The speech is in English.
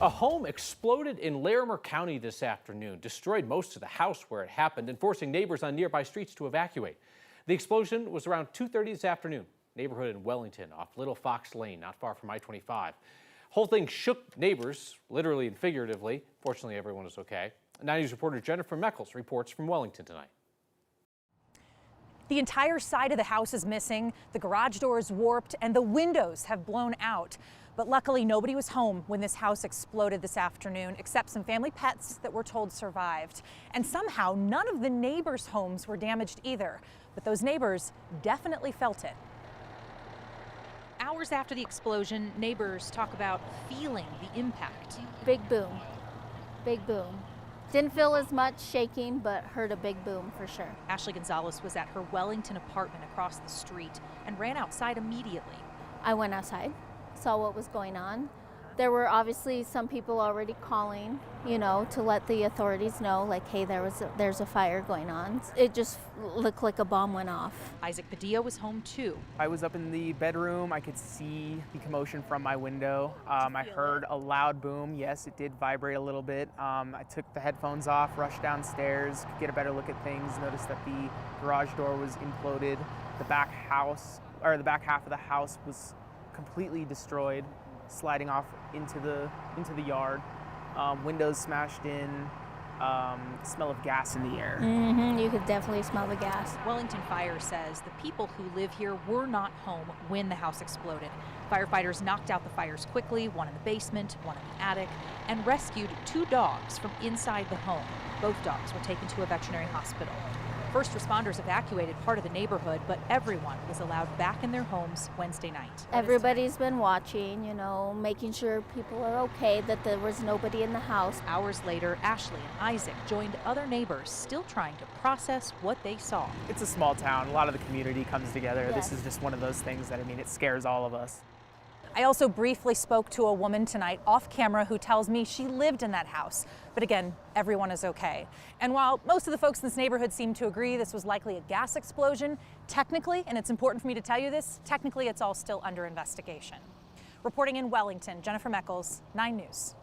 A home exploded in Larimer County this afternoon, destroyed most of the house where it happened and forcing neighbors on nearby streets to evacuate. The explosion was around 2:30 this afternoon, neighborhood in Wellington off Little Fox Lane, not far from I-25. Whole thing shook neighbors, literally and figuratively. Fortunately, everyone is okay. 9 News reporter Jennifer Meckles reports from Wellington tonight. The entire side of the house is missing, the garage door is warped, and the windows have blown out. But luckily, nobody was home when this house exploded this afternoon, except some family pets that we're told survived. And somehow, none of the neighbors' homes were damaged either. But those neighbors definitely felt it. Hours after the explosion, neighbors talk about feeling the impact. Big boom. Big boom. Didn't feel as much shaking, but heard a big boom for sure. Ashley Gonzalez was at her Wellington apartment across the street and ran outside immediately. I went outside, saw what was going on. There were obviously some people already calling, to let the authorities know, like, hey, there's a fire going on. It just looked like a bomb went off. Isaac Padilla was home too. I was up in the bedroom. I could see the commotion from my window. I heard a loud boom. Yes, it did vibrate a little bit. I took the headphones off, rushed downstairs, could get a better look at things, noticed that the garage door was imploded. The back half of the house was completely destroyed, sliding off into the yard. Windows smashed in. Smell of gas in the air. You could definitely smell the gas. Wellington Fire says the people who live here were not home when the house exploded. Firefighters knocked out the fires quickly, one in the basement, one in the attic, and rescued 2 dogs from inside the home. Both dogs were taken to a veterinary hospital. First responders evacuated part of the neighborhood, but everyone was allowed back in their homes Wednesday night. Everybody's been watching, making sure people are okay, that there was nobody in the house. Hours later, Ashley and Isaac joined other neighbors still trying to process what they saw. It's a small town. A lot of the community comes together. Yes. This is just one of those things that, it scares all of us. I also briefly spoke to a woman tonight off camera who tells me she lived in that house. But again, everyone is okay. And while most of the folks in this neighborhood seem to agree this was likely a gas explosion, technically, and it's important for me to tell you this, technically it's all still under investigation. Reporting in Wellington, Jennifer Meckles, 9 News.